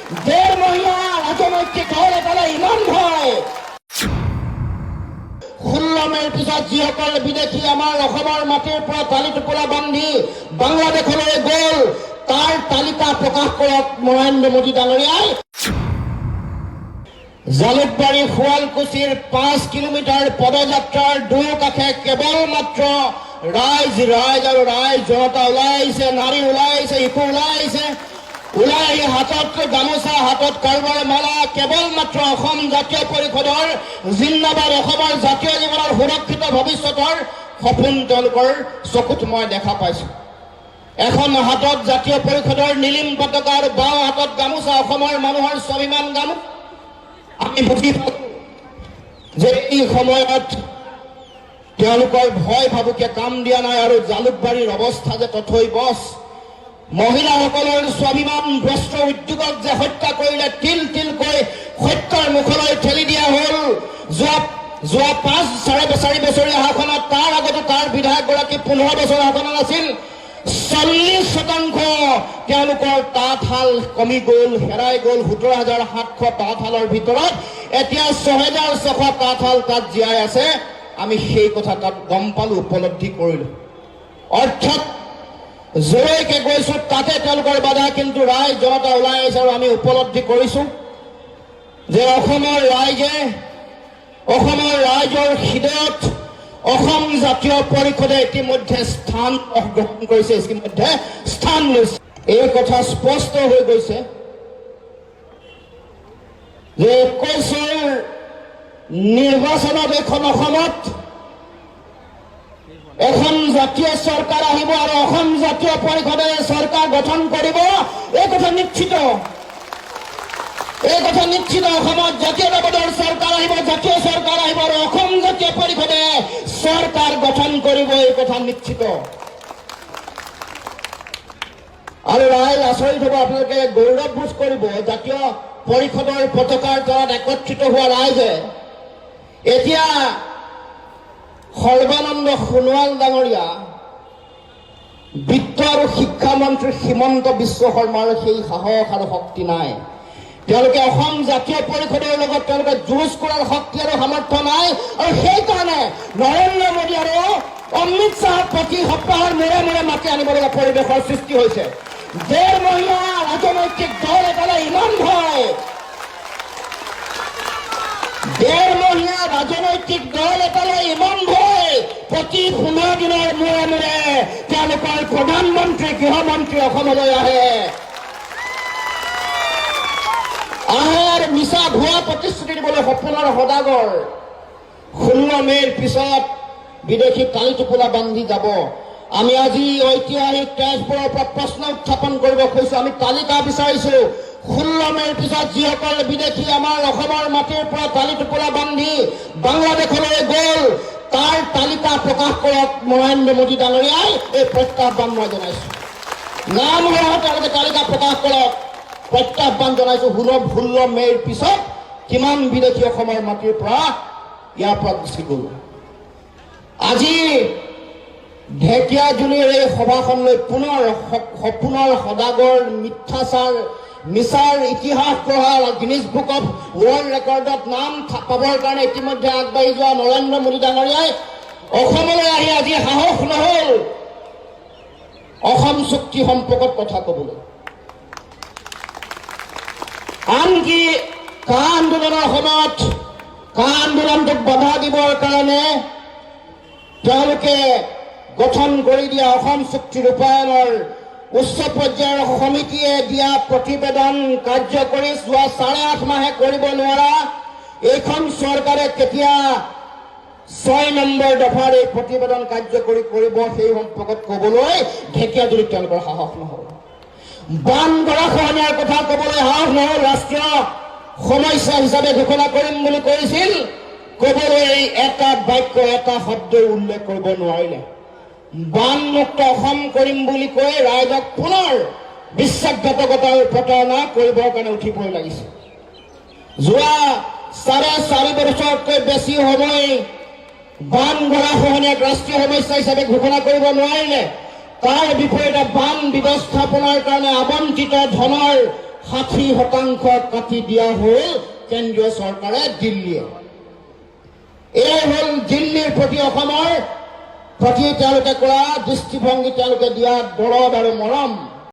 ডেৰমহীয়া ৰাজনৈতিক দল এটালৈ ইমান ভয়। 16 মে'ৰ পিছত যিসকল বিদেশী আমাৰ অসমৰ মাটিৰ পৰা টালি টোপোলা বান্ধি বাংলাদেশলৈ গ'ল, তাৰ তালিকা প্ৰকাশ কৰক নৰেন্দ্ৰ মোদী ডাঙৰীয়াই। জালুকবাৰী শুৱালকুছিৰ 5 কিলোমিটাৰ পদযাত্ৰাৰ দুয়োকাষে কেৱল মাত্ৰ ৰাইজ আৰু ৰাইজ, জনতা ওলাই আহিছে, নাৰী ওলাই আহিছে, শিশু ওলাই আহিছে, ওলাই আহি হাতত গামোচা, হাতত কাৰোবাৰ মালা, কেৱল মাত্ৰ অসম জাতীয় পৰিষদৰ জিন্দাবাদ, অসমৰ জাতীয় জীৱনৰ সুৰক্ষিত ভৱিষ্যতৰ সপোন তেওঁলোকৰ চকুত মই দেখা পাইছো। এখন হাতত জাতীয় পৰিষদৰ নীলিম পতাকা আৰু বাওঁ হাতত গামোচা, অসমৰ মানুহৰ স্বাভিমান গামোচা। আমি বুজি পালো যে এই সময়ত তেওঁলোকৰ ভয় ভাবুকে কাম দিয়া নাই আৰু জালুকবাৰীৰ অৱস্থা যে তথৈবচ। মহিলাসকলৰ স্বাভিমান ভ্ৰষ্ট উদ্যোগক যে হত্যা কৰিলে, তিল তিলকৈ সত্যৰ মুখলৈ ঠেলি দিয়া হ'ল। যোৱা 4.5 বছৰীয়া শাসনত, তাৰ আগতে তাৰ বিধায়কগৰাকী 15 বছৰ শাসনত আছিল। 40% তেওঁলোকৰ তাঁতশাল কমি গ'ল, হেৰাই গ'ল। 17,700 তাঁতশালৰ ভিতৰত এতিয়া 6,600 তাঁতশাল তাত জীয়াই আছে। আমি সেই কথা তাত গম পালো, উপলব্ধি কৰিলো। অৰ্থাৎ য'লৈকে গৈছো তাতে তেওঁলোকৰ বাধা, কিন্তু ৰাইজ জনতা ওলাই আহিছে আৰু আমি উপলব্ধি কৰিছো যে অসমৰ ৰাইজৰ হৃদয়ত অসম জাতীয় পৰিষদে ইতিমধ্যে স্থান গ্ৰহণ কৰিছে, ইতিমধ্যে স্থান লৈছে। এই কথা স্পষ্ট হৈ গৈছে যে 21ৰ নিৰ্বাচনত এখন অসমত এখন জাতীয় চৰকাৰ আহিব আৰু অসম জাতীয় পৰিষদে চৰকাৰ গঠন কৰিব। এই কথা নিশ্চিত, অসমত জাতীয়তাবাদৰ চৰকাৰ আহিব, জাতীয় চৰকাৰ আহিব আৰু অসম জাতীয় পৰিষদে চৰকাৰ গঠন কৰিব, এই কথা নিশ্চিত। আৰু ৰাইজ আচৰিত হ'ব, আপোনালোকে গৌৰৱবোধ কৰিব। জাতীয় পৰিষদৰ পতাকাৰ তলত একত্ৰিত হোৱা ৰাইজে এতিয়া সৰ্বানন্দ সোণোৱাল ডাঙৰীয়া, বিত্ত আৰু শিক্ষা মন্ত্ৰী হিমন্ত বিশ্ব শৰ্মাৰ সেই সাহস আৰু শক্তি নাই। তেওঁলোকে অসম জাতীয় পৰিষদৰ লগত তেওঁলোকে যুঁজ কৰাৰ শক্তি আৰু সামৰ্থ্য নাই। আৰু সেইকাৰণে নৰেন্দ্ৰ মোদী আৰু অমিত শ্বাহক প্ৰতি সপ্তাহৰ মূৰে মূৰে মাতি আনিবলগীয়া পৰিৱেশৰ সৃষ্টি হৈছে। ডেৰমহীয়া ৰাজনৈতিক দল এটালৈ ইমান ভয়, ডেৰমহীয়া ৰাজনৈতিক দল এটালৈ ইমান ভয়। প্ৰতি 15 দিনৰ মূৰে মূৰে তেওঁলোকৰ প্ৰধানমন্ত্ৰী, গৃহমন্ত্ৰী অসমলৈ আহে আৰু মিছা ভুৱা প্ৰতিশ্ৰুতি দিবলৈ সপোনৰ সদাগৰ। 16 মে'ৰ পিছত বিদেশী টালি টোপোলা বান্ধি যাব। আমি আজি ঐতিহাসিক তেজপুৰৰ পৰা প্ৰশ্ন উত্থাপন কৰিব খুজিছো। আমি তালিকা বিচাৰিছো। 16 মে'ৰ পিছত যিসকল বিদেশী আমাৰ অসমৰ মাটিৰ পৰা টালি টোপোলা বান্ধি বাংলাদেশলৈ গ'ল, তাৰ তালিকা প্ৰকাশ কৰক নৰেন্দ্ৰ মোদী ডাঙৰীয়াই। এই প্ৰত্যাহ্বান মই জনাইছো। নামসহ তেওঁলোকে তালিকা প্ৰকাশ কৰক, প্ৰত্যাহ্বান জনাইছো। 16 মে'ৰ পিছত কিমান বিদেশী অসমৰ মাটিৰ পৰা ইয়াৰ পৰা গুচি গ'ল। আজি ঢেকীয়াজুলিৰ এই সভাখনলৈ পুনৰ সপোনৰ সদাগৰ, মিছাৰ ইতিহাস গঢ়া, গিনিজ বুক অফ ৱৰ্ল্ড ৰেকৰ্ডত নাম পাবৰ কাৰণে ইতিমধ্যে আগবাঢ়ি যোৱা নৰেন্দ্ৰ মোদী ডাঙৰীয়াই অসমলৈ আহি আজি সাহস নহ'ল অসম চুক্তি সম্পৰ্কত কথা ক'বলৈ। আনকি কা আন্দোলনৰ সময়ত কা আন্দোলনটোক বাধা দিবৰ কাৰণে তেওঁলোকে গঠন কৰি দিয়া অসম চুক্তি ৰূপায়ণৰ উচ্চ পৰ্যায়ৰ সমিতিয়ে দিয়া প্ৰতিবেদন কাৰ্যকৰী যোৱা 8.5 মাহে কৰিব নোৱাৰা এইখন চৰকাৰে কেতিয়া 6 নম্বৰ দফাৰ এই প্ৰতিবেদন কাৰ্যকৰী কৰিব সেই সম্পৰ্কত ক'বলৈ ঢেকীয়াজুলিত তেওঁলোকৰ সাহস নহ'ল। বান গৰাখহনীয়াৰ কথা ক'বলৈ সাহস নহ'ল। ৰাষ্ট্ৰীয় সমস্যা হিচাপে ঘোষণা কৰিম বুলি কৈছিল, ক'বলৈ এটা বাক্য, এটা শব্দ উল্লেখ কৰিব নোৱাৰিলে। বানমুক্ত অসম কৰিম বুলি কৈ ৰাইজক পুনৰ বিশ্বাসঘাতকতাৰ প্ৰতাৰণা কৰিবৰ কাৰণে উঠিবই লাগিছে। যোৱা 4.5 বছৰতকৈ বেছি সময় বান গৰাখহনীয়াক ৰাষ্ট্ৰীয় সমস্যা হিচাপে ঘোষণা কৰিব নোৱাৰিলে। তাৰ বিপৰীতে বান ব্যৱস্থাপনাৰ কাৰণে আবণ্টিত ধনৰ 60% কাটি দিয়া হ'ল কেন্দ্ৰীয় চৰকাৰে দিল্লীয়ে। এই হ'ল দিল্লীৰ প্ৰতি অসমৰ প্ৰতি তেওঁলোকে কৰা দৃষ্টিভংগী, তেওঁলোকে দিয়া দৰদ আৰু মৰম।